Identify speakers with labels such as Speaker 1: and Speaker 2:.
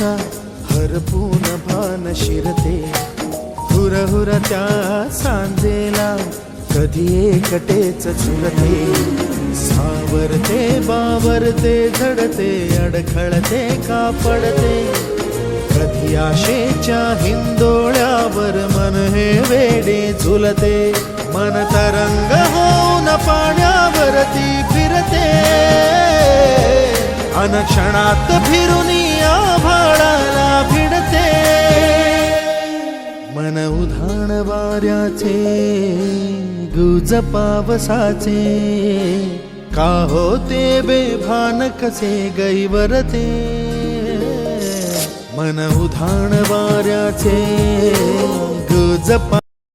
Speaker 1: मनाचा हरपून भान शिरते, हुरहुर त्या सांजेला कधी एकटेच झुलते, सावरते बावरते झडते, अडखळते का पडते, कधी आशेच्या हिंदोळ्यावर मन हे वेडे झुलते, मन तरंग होऊन पाण्यावरती फिरते, अनक्षणात फिरून आभाळाला भिडते, मन उधाण वाऱ्याचे गुज पावसाचे, का होते बेभान कसे गैवरते, मन उधाण वाऱ्याचे गुज